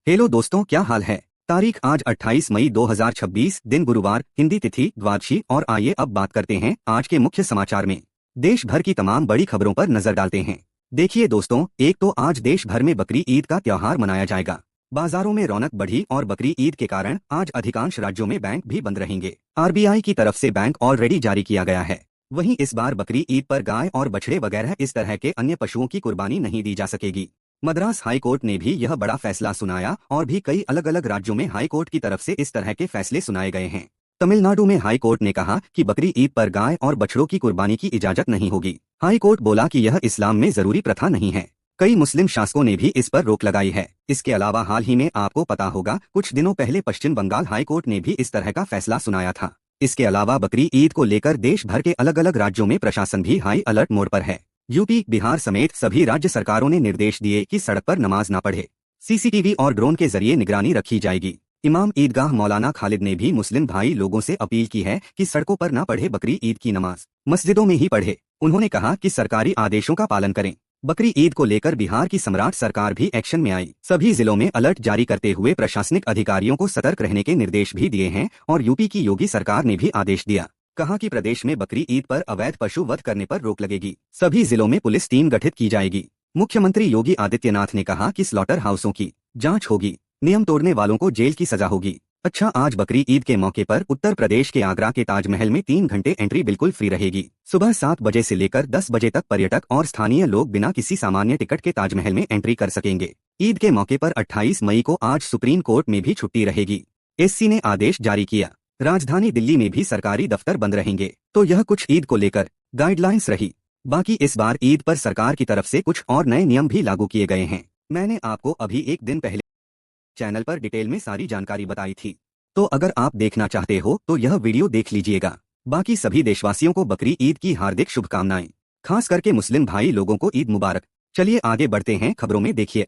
Hello दोस्तों, क्या हाल है। तारीख आज 28 मई 2026, दिन गुरुवार, हिंदी तिथि द्वादशी। और आइए अब बात करते हैं आज के मुख्य समाचार में। देश भर की तमाम बड़ी खबरों पर नजर डालते हैं। देखिए दोस्तों, एक तो आज देश भर में बकरी ईद का त्योहार मनाया जाएगा। बाजारों में रौनक बढ़ी और बकरी ईद के कारण आज अधिकांश राज्यों में बैंक भी बंद रहेंगे। आरबीआई की तरफ से बैंक ऑलरेडी जारी किया गया है। वहीं इस बार बकरी ईद पर गाय और बछड़े वगैरह इस तरह के अन्य पशुओं की कुर्बानी नहीं दी जा सकेगी। मद्रास हाई कोर्ट ने भी यह बड़ा फैसला सुनाया और भी कई अलग अलग राज्यों में हाई कोर्ट की तरफ से इस तरह के फैसले सुनाए गए हैं। तमिलनाडु में हाई कोर्ट ने कहा कि बकरी ईद पर गाय और बछड़ों की कुर्बानी की इजाजत नहीं होगी। हाई कोर्ट बोला कि यह इस्लाम में जरूरी प्रथा नहीं है। कई मुस्लिम शासकों ने भी इस पर रोक लगाई है। इसके अलावा हाल ही में आपको पता होगा, कुछ दिनों पहले पश्चिम बंगाल हाई कोर्ट ने भी इस तरह का फैसला सुनाया था। इसके अलावा बकरी ईद को लेकर देश भर के अलग अलग राज्यों में प्रशासन भी हाई अलर्ट मोड पर है। यूपी, बिहार समेत सभी राज्य सरकारों ने निर्देश दिए कि सड़क पर नमाज न पढ़े। सीसीटीवी और ड्रोन के जरिए निगरानी रखी जाएगी। इमाम ईदगाह मौलाना खालिद ने भी मुस्लिम भाई लोगों से अपील की है कि सड़कों पर न पढ़े बकरी ईद की नमाज, मस्जिदों में ही पढ़े। उन्होंने कहा कि सरकारी आदेशों का पालन करें। बकरी ईद को लेकर बिहार की सम्राट सरकार भी एक्शन में आई। सभी जिलों में अलर्ट जारी करते हुए प्रशासनिक अधिकारियों को सतर्क रहने के निर्देश भी दिए हैं। और यूपी की योगी सरकार ने भी आदेश दिया। कहा कि प्रदेश में बकरी ईद पर अवैध पशु वध करने पर रोक लगेगी। सभी जिलों में पुलिस टीम गठित की जाएगी। मुख्यमंत्री योगी आदित्यनाथ ने कहा कि स्लॉटर हाउसों की जांच होगी, नियम तोड़ने वालों को जेल की सजा होगी। अच्छा, आज बकरी ईद के मौके पर उत्तर प्रदेश के आगरा के ताजमहल में 3 घंटे एंट्री बिल्कुल फ्री रहेगी। सुबह 7 बजे से लेकर 10 बजे तक पर्यटक और स्थानीय लोग बिना किसी सामान्य टिकट के ताजमहल में एंट्री कर सकेंगे। ईद के मौके पर 28 मई को आज सुप्रीम कोर्ट में भी छुट्टी रहेगी। एससी ने आदेश जारी किया। राजधानी दिल्ली में भी सरकारी दफ्तर बंद रहेंगे। तो यह कुछ ईद को लेकर गाइडलाइंस रही। बाकी इस बार ईद पर सरकार की तरफ से कुछ और नए नियम भी लागू किए गए हैं। मैंने आपको अभी एक दिन पहले चैनल पर डिटेल में सारी जानकारी बताई थी, तो अगर आप देखना चाहते हो तो यह वीडियो देख लीजिएगा। बाकी सभी देशवासियों को बकरी ईद की हार्दिक शुभकामनाएं, खास करके मुस्लिम भाई लोगों को ईद मुबारक। चलिए आगे बढ़ते हैं खबरों में। देखिए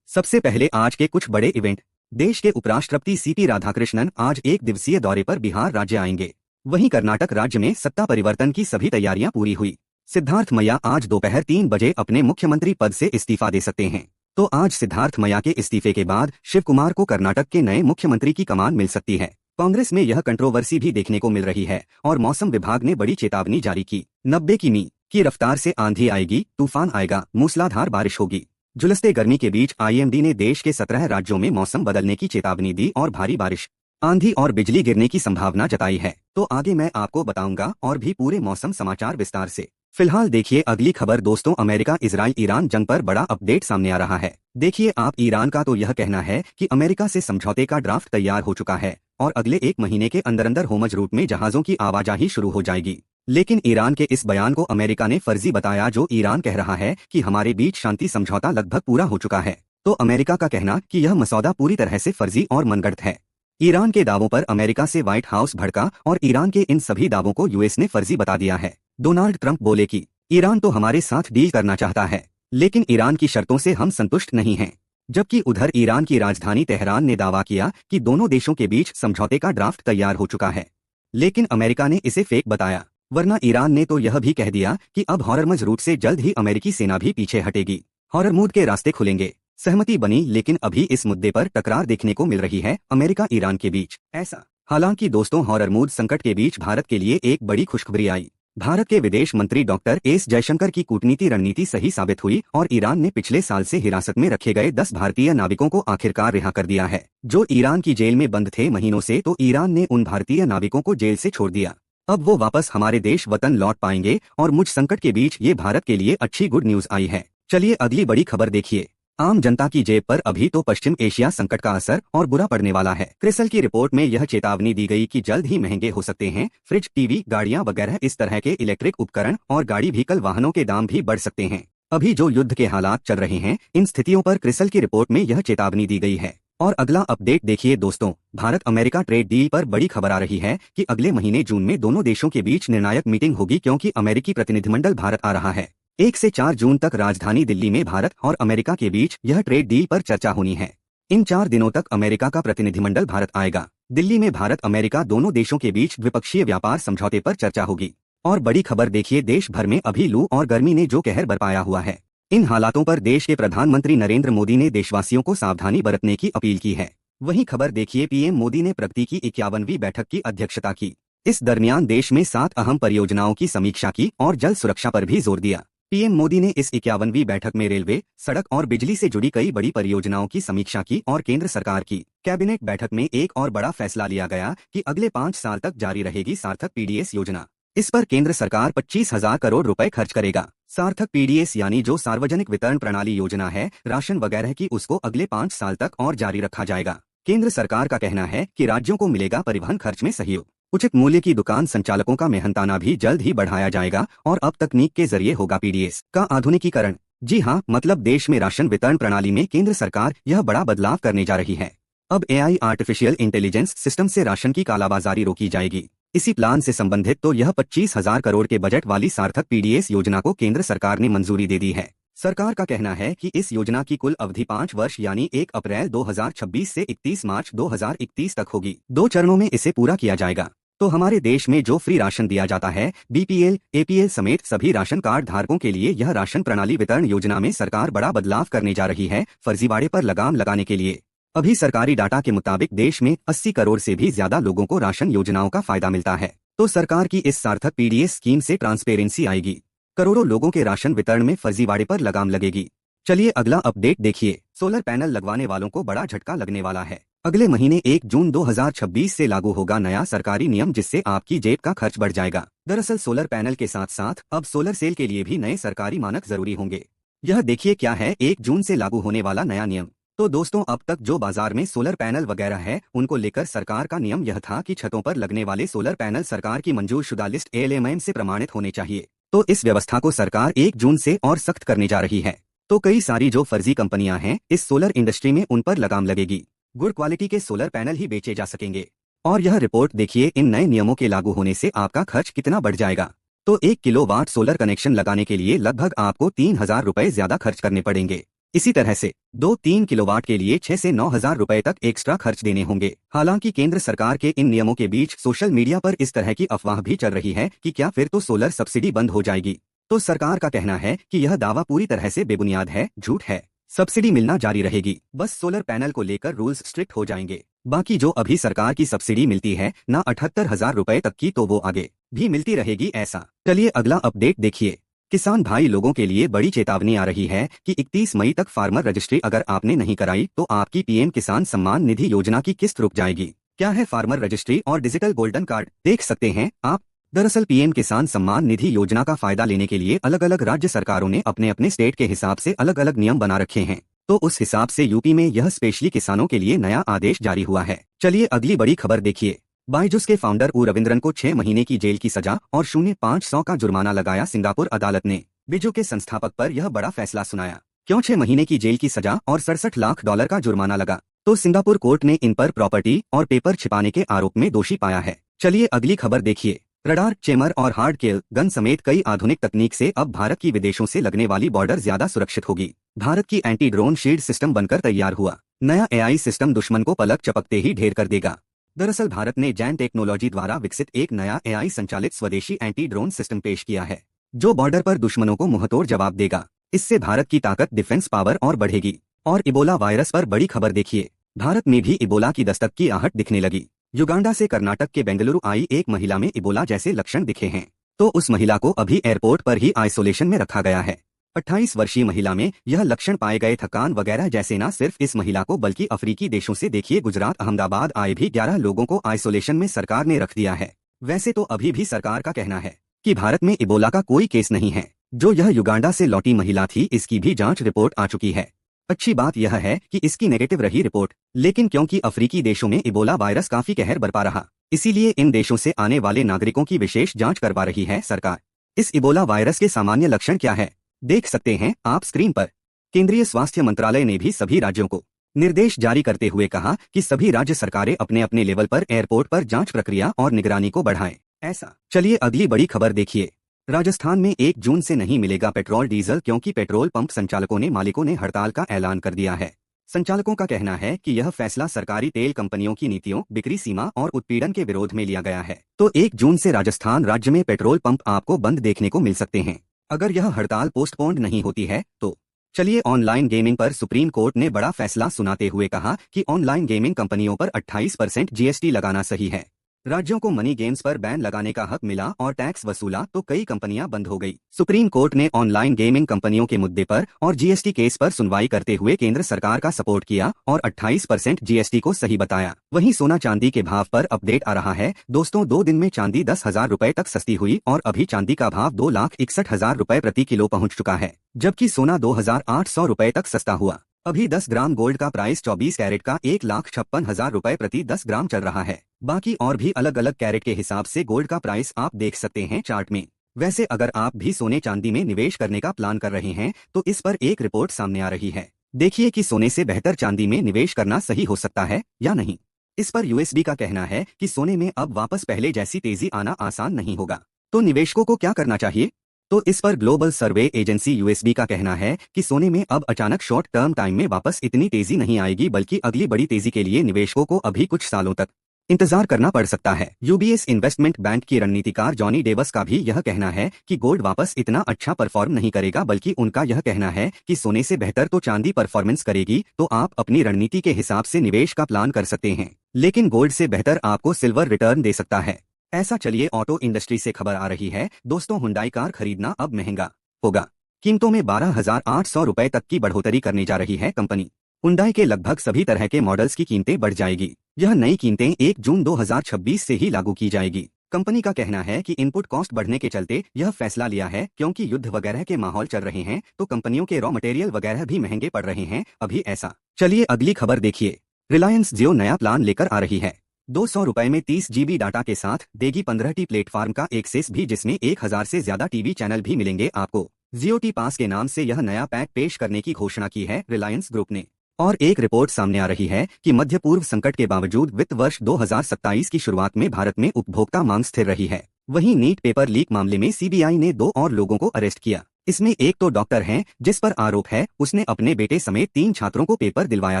सबसे पहले आज के कुछ बड़े इवेंट। देश के उपराष्ट्रपति सीपी राधाकृष्णन आज 1 दिवसीय दौरे पर बिहार राज्य आएंगे। वहीं कर्नाटक राज्य में सत्ता परिवर्तन की सभी तैयारियां पूरी हुई। सिद्धार्थ मय्या आज दोपहर 3 बजे अपने मुख्यमंत्री पद से इस्तीफा दे सकते हैं। तो आज सिद्धार्थ मय्या के इस्तीफे के बाद शिव कुमार को कर्नाटक के नए मुख्यमंत्री की कमान मिल सकती है। कांग्रेस में यह कंट्रोवर्सी भी देखने को मिल रही है और मौसम विभाग ने बड़ी चेतावनी जारी की। 90 किमी की रफ्तार से आंधी आएगी, तूफान आएगा, मूसलाधार बारिश होगी। झुलसते गर्मी के बीच आईएमडी ने देश के 17 राज्यों में मौसम बदलने की चेतावनी दी और भारी बारिश, आंधी और बिजली गिरने की संभावना जताई है। तो आगे मैं आपको बताऊंगा और भी पूरे मौसम समाचार विस्तार से। फिलहाल देखिए अगली खबर दोस्तों। अमेरिका इजराइल ईरान जंग पर बड़ा अपडेट सामने आ रहा है। देखिए ईरान का तो यह कहना है कि अमेरिका से समझौते का ड्राफ्ट तैयार हो चुका है और अगले 1 महीने के अंदर होर्मुज रूट में जहाजों की आवाजाही शुरू हो जाएगी। लेकिन ईरान के इस बयान को अमेरिका ने फर्जी बताया। जो ईरान कह रहा है कि हमारे बीच शांति समझौता लगभग पूरा हो चुका है, तो अमेरिका का कहना कि यह मसौदा पूरी तरह से फर्जी और मनगढ़ंत है। ईरान के दावों पर अमेरिका से व्हाइट हाउस भड़का और ईरान के इन सभी दावों को यूएस ने फर्जी बता दिया है। डोनाल्ड ट्रंप बोले कि ईरान तो हमारे साथ डील करना चाहता है, लेकिन ईरान की शर्तों से हम संतुष्ट नहीं हैं। जबकि उधर ईरान की राजधानी तेहरान ने दावा किया कि दोनों देशों के बीच समझौते का ड्राफ्ट तैयार हो चुका है, लेकिन अमेरिका ने इसे फेक बताया। वरना ईरान ने तो यह भी कह दिया कि अब हॉर्मुज रूट से जल्द ही अमेरिकी सेना भी पीछे हटेगी, हॉर्मुज के रास्ते खुलेंगे। सहमति बनी, लेकिन अभी इस मुद्दे पर टकरार देखने को मिल रही है अमेरिका ईरान के बीच। ऐसा हालांकि दोस्तों, हॉर्मुज संकट के बीच भारत के लिए एक बड़ी खुशखबरी आई। भारत के विदेश मंत्री डॉक्टर एस जयशंकर की कूटनीति रणनीति सही साबित हुई और ईरान ने पिछले साल से हिरासत में रखे गए 10 भारतीय नाविकों को आखिरकार रिहा कर दिया है। जो ईरान की जेल में बंद थे महीनों से, तो ईरान ने उन भारतीय नाविकों को जेल से छोड़ दिया। अब वो वापस हमारे देश वतन लौट पाएंगे और मुझ संकट के बीच ये भारत के लिए अच्छी गुड न्यूज आई है। चलिए अगली बड़ी खबर देखिए। आम जनता की जेब पर अभी तो पश्चिम एशिया संकट का असर और बुरा पड़ने वाला है। क्रिसल की रिपोर्ट में यह चेतावनी दी गई कि जल्द ही महंगे हो सकते हैं फ्रिज, टीवी, गाड़ियां वगैरह इस तरह के इलेक्ट्रिक उपकरण और गाड़ी व्हीकल वाहनों के दाम भी बढ़ सकते हैं। अभी जो युद्ध के हालात चल रहे हैं, इन स्थितियों पर क्रिसल की रिपोर्ट में यह चेतावनी दी गई है। और अगला अपडेट देखिए दोस्तों। भारत अमेरिका ट्रेड डील पर बड़ी खबर आ रही है कि अगले महीने जून में दोनों देशों के बीच निर्णायक मीटिंग होगी, क्योंकि अमेरिकी प्रतिनिधिमंडल भारत आ रहा है। 1 से 4 जून तक राजधानी दिल्ली में भारत और अमेरिका के बीच यह ट्रेड डील पर चर्चा होनी है। इन 4 दिनों तक अमेरिका का प्रतिनिधिमंडल भारत आएगा। दिल्ली में भारत अमेरिका दोनों देशों के बीच द्विपक्षीय व्यापार समझौते पर चर्चा होगी। और बड़ी खबर देखिए, देश भर में अभी लू और गर्मी ने जो कहर बरपाया हुआ है। इन हालातों पर देश के प्रधानमंत्री नरेंद्र मोदी ने देशवासियों को सावधानी बरतने की अपील की है। वहीं खबर देखिए, पीएम मोदी ने प्रगति की 51वीं बैठक की अध्यक्षता की। इस दरमियान देश में 7 अहम परियोजनाओं की समीक्षा की और जल सुरक्षा पर भी जोर दिया। पीएम मोदी ने इस 51वीं बैठक में रेलवे, सड़क और बिजली से जुड़ी कई बड़ी परियोजनाओं की समीक्षा की और केंद्र सरकार की कैबिनेट बैठक में एक और बड़ा फैसला लिया गया कि अगले 5 साल तक जारी रहेगी सार्थक पीडीएस योजना। इस पर केंद्र सरकार 25,000 करोड़ रुपए खर्च करेगा। सार्थक पीडीएस यानी जो सार्वजनिक वितरण प्रणाली योजना है राशन वगैरह की, उसको अगले 5 साल तक और जारी रखा जाएगा। केंद्र सरकार का कहना है कि राज्यों को मिलेगा परिवहन खर्च में सहयोग। उचित मूल्य की दुकान संचालकों का मेहनताना भी जल्द ही बढ़ाया जाएगा और अब तकनीक के जरिए होगा पीडीएस का आधुनिकीकरण। जी हाँ, मतलब देश में राशन वितरण प्रणाली में केंद्र सरकार यह बड़ा बदलाव करने जा रही है। अब एआई आर्टिफिशियल इंटेलिजेंस सिस्टम से राशन की कालाबाजारी रोकी जाएगी। इसी प्लान से संबंधित तो यह 25,000 करोड़ के बजट वाली सार्थक पीडीएस योजना को केंद्र सरकार ने मंजूरी दे दी है। सरकार का कहना है कि इस योजना की कुल अवधि 5 वर्ष यानी 1 अप्रैल 2026 से 31 मार्च 2031 तक होगी। 2 चरणों में इसे पूरा किया जाएगा। तो हमारे देश में जो फ्री राशन दिया जाता है, बीपीएल, एपीएल समेत सभी राशन कार्ड धारकों के लिए यह राशन प्रणाली वितरण योजना में सरकार बड़ा बदलाव करने जा रही है, फर्जीवाड़े पर लगाम लगाने के लिए। अभी सरकारी डाटा के मुताबिक देश में 80 करोड़ से भी ज्यादा लोगों को राशन योजनाओं का फायदा मिलता है। तो सरकार की इस सार्थक पीडीएस स्कीम से ट्रांसपेरेंसी आएगी, करोड़ों लोगों के राशन वितरण में फर्जीवाड़े पर लगाम लगेगी। चलिए अगला अपडेट देखिए। सोलर पैनल लगवाने वालों को बड़ा झटका लगने वाला है। अगले महीने 1 जून 2026 से लागू होगा नया सरकारी नियम, जिससे आपकी जेब का खर्च बढ़ जाएगा। दरअसल सोलर पैनल के साथ साथ अब सोलर सेल के लिए भी नए सरकारी मानक जरूरी होंगे। यह देखिए क्या है 1 जून से लागू होने वाला नया नियम। तो दोस्तों, अब तक जो बाजार में सोलर पैनल वगैरह है उनको लेकर सरकार का नियम यह था कि छतों पर लगने वाले सोलर पैनल सरकार की मंजूर शुदा लिस्ट एएलएमआई से प्रमाणित होने चाहिए। तो इस व्यवस्था को सरकार 1 जून से और सख्त करने जा रही है। तो कई सारी जो फर्जी कंपनियां हैं इस सोलर इंडस्ट्री में, उन पर लगाम लगेगी। गुड क्वालिटी के सोलर पैनल ही बेचे जा सकेंगे। और यह रिपोर्ट देखिए, इन नए नियमों के लागू होने से आपका खर्च कितना बढ़ जाएगा। तो 1 किलोवाट सोलर कनेक्शन लगाने के लिए लगभग आपको 3,000 रुपए ज्यादा खर्च करने पड़ेंगे। इसी तरह से 2-3 किलोवाट के लिए 6 से 9,000 रुपए तक एक्स्ट्रा खर्च देने होंगे। हालांकि केंद्र सरकार के इन नियमों के बीच सोशल मीडिया पर इस तरह की अफवाह भी चल रही है कि क्या फिर तो सोलर सब्सिडी बंद हो जाएगी। तो सरकार का कहना है कि यह दावा पूरी तरह से बेबुनियाद है, झूठ है। सब्सिडी मिलना जारी रहेगी, बस सोलर पैनल को लेकर रूल्स स्ट्रिक्ट हो जाएंगे। बाकी जो अभी सरकार की सब्सिडी मिलती है ना 78,000 रुपए तक की, तो वो आगे भी मिलती रहेगी ऐसा। चलिए अगला अपडेट देखिए। किसान भाई लोगों के लिए बड़ी चेतावनी आ रही है कि 31 मई तक फार्मर रजिस्ट्री अगर आपने नहीं कराई तो आपकी पीएम किसान सम्मान निधि योजना की किस्त रुक जाएगी। क्या है फार्मर रजिस्ट्री और डिजिटल गोल्डन कार्ड, देख सकते हैं आप। दरअसल पीएम किसान सम्मान निधि योजना का फायदा लेने के लिए अलग अलग राज्य सरकारों ने अपने अपने स्टेट के हिसाब से अलग अलग नियम बना रखे हैं। तो उस हिसाब से यूपी में यह स्पेशली किसानों के लिए नया आदेश जारी हुआ है। चलिए अगली बड़ी खबर देखिए। बायजूस के फाउंडर उ रविंद्रन को 6 महीने की जेल की सजा और 0.500 का जुर्माना लगाया सिंगापुर अदालत ने। बिजू के संस्थापक पर यह बड़ा फैसला सुनाया। क्यों 6 महीने की जेल की सजा और 67 लाख डॉलर का जुर्माना लगा? तो सिंगापुर कोर्ट ने इन पर प्रॉपर्टी और पेपर छिपाने के आरोप में दोषी पाया है। चलिए अगली खबर देखिए। रडार, चेमर और हार्ड किल गन समेत कई आधुनिक तकनीक से अब भारत की विदेशों से लगने वाली बॉर्डर ज्यादा सुरक्षित होगी। भारत की एंटी ड्रोन शील्ड सिस्टम बनकर तैयार हुआ। नया एआई सिस्टम दुश्मन को पलक चपकते ही ढेर कर देगा। दरअसल भारत ने जैन टेक्नोलॉजी द्वारा विकसित एक नया एआई संचालित स्वदेशी एंटी ड्रोन सिस्टम पेश किया है, जो बॉर्डर पर दुश्मनों को मुंहतोड़ जवाब देगा। इससे भारत की ताकत, डिफेंस पावर और बढ़ेगी। और इबोला वायरस पर बड़ी खबर देखिए। भारत में भी इबोला की दस्तक की आहट दिखने लगी। युगांडा से कर्नाटक के बेंगलुरु आई एक महिला में इबोला जैसे लक्षण दिखे हैं, तो उस महिला को अभी एयरपोर्ट पर ही आइसोलेशन में रखा गया है। 28 वर्षीय महिला में यह लक्षण पाए गए। थकान वगैरह जैसे ना सिर्फ इस महिला को बल्कि अफ्रीकी देशों से देखिए गुजरात, अहमदाबाद आए भी 11 लोगों को आइसोलेशन में सरकार ने रख दिया है। वैसे तो अभी भी सरकार का कहना है कि भारत में इबोला का कोई केस नहीं है। जो यह युगांडा से लौटी महिला थी, इसकी भी जांच रिपोर्ट आ चुकी है। अच्छी बात यह है कि इसकी नेगेटिव रही रिपोर्ट, लेकिन क्योंकि अफ्रीकी देशों में इबोला वायरस काफी कहर बरपा रहा, इसीलिए इन देशों से आने वाले नागरिकों की विशेष जांच करवा रही है सरकार। इस इबोला वायरस के सामान्य लक्षण क्या है, देख सकते हैं आप स्क्रीन पर। केंद्रीय स्वास्थ्य मंत्रालय ने भी सभी राज्यों को निर्देश जारी करते हुए कहा कि सभी राज्य सरकारें अपने अपने लेवल पर एयरपोर्ट पर जांच प्रक्रिया और निगरानी को बढ़ाएं। ऐसा। चलिए अगली बड़ी खबर देखिए। राजस्थान में 1 जून से नहीं मिलेगा पेट्रोल डीजल, क्योंकि पेट्रोल पंप संचालकों ने मालिकों ने हड़ताल का ऐलान कर दिया है। संचालकों का कहना है कि यह फैसला सरकारी तेल कंपनियों की नीतियों, बिक्री सीमा और उत्पीड़न के विरोध में लिया गया है। तो 1 जून से राजस्थान राज्य में पेट्रोल पंप आपको बंद देखने को मिल सकते हैं। अगर यह हड़ताल पोस्टपोन्ड नहीं होती है तो चलिए ऑनलाइन गेमिंग पर सुप्रीम कोर्ट ने बड़ा फैसला सुनाते हुए कहा कि ऑनलाइन गेमिंग कंपनियों पर 28% जीएसटी लगाना सही है। राज्यों को मनी गेम्स पर बैन लगाने का हक मिला और टैक्स वसूला तो कई कंपनियां बंद हो गई। सुप्रीम कोर्ट ने ऑनलाइन गेमिंग कंपनियों के मुद्दे पर और जीएसटी केस पर सुनवाई करते हुए केंद्र सरकार का सपोर्ट किया और 28% जीएसटी को सही बताया। वहीं सोना चांदी के भाव पर अपडेट आ रहा है। दोस्तों, 2 दिन में चांदी 10,000 रुपए तक सस्ती हुई और अभी चांदी का भाव 2,61,000 रुपए प्रति किलो पहुंच चुका है, जबकि सोना 2,800 रुपए तक सस्ता हुआ। अभी 10 ग्राम गोल्ड का प्राइस 24 कैरेट का 1,56,000 रुपए प्रति 10 ग्राम चल रहा है। बाकी और भी अलग अलग कैरेट के हिसाब से गोल्ड का प्राइस आप देख सकते हैं चार्ट में। वैसे अगर आप भी सोने चांदी में निवेश करने का प्लान कर रहे हैं तो इस पर एक रिपोर्ट सामने आ रही है। देखिए कि सोने से बेहतर चांदी में निवेश करना सही हो सकता है या नहीं। इस पर यूएसबी का कहना है कि सोने में अब वापस पहले जैसी तेजी आना आसान नहीं होगा। तो निवेशकों को क्या करना चाहिए? तो इस पर ग्लोबल सर्वे एजेंसी यूएसबी का कहना है कि सोने में अब अचानक शॉर्ट टर्म टाइम में वापस इतनी तेजी नहीं आएगी, बल्कि अगली बड़ी तेजी के लिए निवेशकों को अभी कुछ सालों तक इंतजार करना पड़ सकता है। यूबीएस इन्वेस्टमेंट बैंक की रणनीतिकार जॉनी डेवस का भी यह कहना है कि गोल्ड वापस इतना अच्छा परफॉर्म नहीं करेगा, बल्कि उनका यह कहना है कि सोने से बेहतर तो चांदी परफॉर्मेंस करेगी। तो आप अपनी रणनीति के हिसाब से निवेश का प्लान कर सकते हैं, लेकिन गोल्ड से बेहतर आपको सिल्वर रिटर्न दे सकता है। ऐसा चलिए ऑटो इंडस्ट्री से खबर आ रही है। दोस्तों, हुंडई कार खरीदना अब महंगा होगा। कीमतों में 12,800 रुपए तक की बढ़ोतरी करने जा रही है कंपनी। हुंडई के लगभग सभी तरह के मॉडल्स की कीमतें बढ़ जाएगी। यह नई कीमतें 1 जून 2026 से ही लागू की जाएगी। कंपनी का कहना है कि इनपुट कॉस्ट बढ़ने के चलते यह फैसला लिया है, क्योंकि युद्ध वगैरह के माहौल चल रहे हैं तो कंपनियों के रॉ मटेरियल वगैरह भी महंगे पड़ रहे हैं अभी ऐसा। चलिए अगली खबर देखिए। रिलायंस जियो नया प्लान लेकर आ रही है। 200 रुपए में 30 GB डाटा के साथ देगी 15T प्लेटफॉर्म का एक्सेस भी, जिसमें 1000 से ज्यादा टीवी चैनल भी मिलेंगे आपको। जियो टी पास के नाम से यह नया पैक पेश करने की घोषणा की है रिलायंस ग्रुप ने। और एक रिपोर्ट सामने आ रही है कि मध्य पूर्व संकट के बावजूद वित्त वर्ष 2027 की शुरुआत में भारत में उपभोक्ता मांग स्थिर रही है। वहीं नीट पेपर लीक मामले में सीबीआई ने 2 और लोगों को अरेस्ट किया। इसमें एक तो डॉक्टर है जिस पर आरोप है उसने अपने बेटे समेत 3 छात्रों को पेपर दिलवाया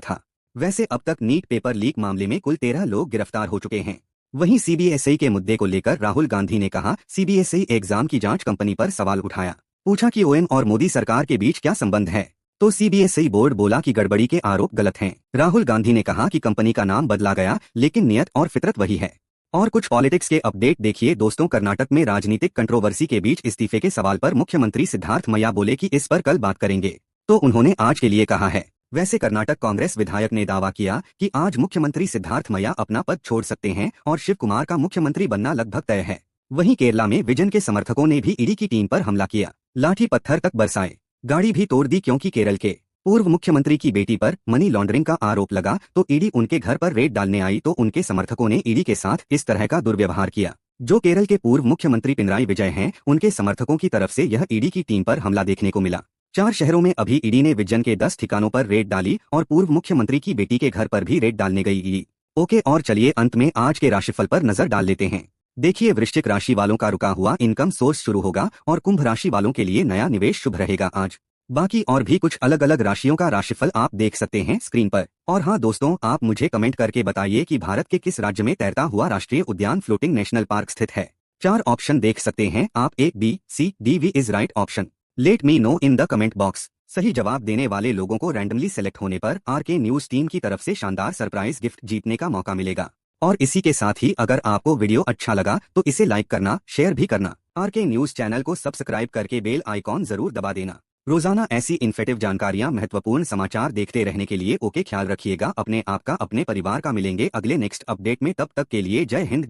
था। वैसे अब तक नीट पेपर लीक मामले में कुल 13 लोग गिरफ्तार हो चुके हैं। वहीं सीबीएसई के मुद्दे को लेकर राहुल गांधी ने कहा, सीबीएसई एग्जाम की जांच कंपनी पर सवाल उठाया। पूछा कि ओएम और मोदी सरकार के बीच क्या संबंध है, तो सीबीएसई बोर्ड बोला कि गड़बड़ी के आरोप गलत हैं। राहुल गांधी ने कहा कि कंपनी का नाम बदला गया लेकिन नियत और फितरत वही है। और कुछ पॉलिटिक्स के अपडेट देखिए। दोस्तों, कर्नाटक में राजनीतिक कंट्रोवर्सी के बीच इस्तीफे के सवाल पर मुख्यमंत्री सिद्धार्थ मैया बोले कि इस पर कल बात करेंगे, तो उन्होंने आज के लिए कहा है। वैसे कर्नाटक कांग्रेस विधायक ने दावा किया कि आज मुख्यमंत्री सिद्धार्थ मैया अपना पद छोड़ सकते हैं और शिव कुमार का मुख्यमंत्री बनना लगभग तय है। वहीं केरला में विजन के समर्थकों ने भी ईडी की टीम पर हमला किया, लाठी पत्थर तक बरसाए, गाड़ी भी तोड़ दी, क्योंकि केरल के पूर्व मुख्यमंत्री की बेटी पर मनी लॉन्ड्रिंग का आरोप लगा तो ईडी उनके घर पर रेड डालने आई तो उनके समर्थकों ने ईडी के साथ इस तरह का दुर्व्यवहार किया। जो केरल के पूर्व मुख्यमंत्री पिनराई विजय हैं, उनके समर्थकों की तरफ से यह ईडी की टीम पर हमला देखने को मिला। 4 शहरों में अभी ईडी ने विजन के 10 ठिकानों पर रेड डाली और पूर्व मुख्यमंत्री की बेटी के घर पर भी रेड डालने गई ईडी। ओके, और चलिए अंत में आज के राशिफल पर नजर डाल लेते हैं। देखिए, वृश्चिक राशि वालों का रुका हुआ इनकम सोर्स शुरू होगा और कुंभ राशि वालों के लिए नया निवेश शुभ रहेगा आज। बाकी और भी कुछ अलग अलग राशियों का राशिफल आप देख सकते हैं स्क्रीन पर। और हाँ दोस्तों, आप मुझे कमेंट करके बताइए कि भारत के किस राज्य में तैरता हुआ राष्ट्रीय उद्यान फ्लोटिंग नेशनल पार्क स्थित है। 4 ऑप्शन देख सकते हैं आप, A, B, C, D, V is right option. Let me know in the comment box. सही जवाब देने वाले लोगों को रैंडमली सेलेक्ट होने पर आरके न्यूज टीम की तरफ से शानदार सरप्राइज गिफ्ट जीतने का मौका मिलेगा। और इसी के साथ ही अगर आपको वीडियो अच्छा लगा तो इसे लाइक करना, शेयर भी करना। आरके न्यूज चैनल को सब्सक्राइब करके बेल आइकॉन जरूर दबा देना। रोजाना ऐसी इन्फॉर्मेटिव जानकारियां, महत्वपूर्ण समाचार देखते रहने के लिए ओके ख्याल रखिएगा अपने आप का, अपने परिवार का। मिलेंगे अगले नेक्स्ट अपडेट में, तब तक के लिए जय हिंद।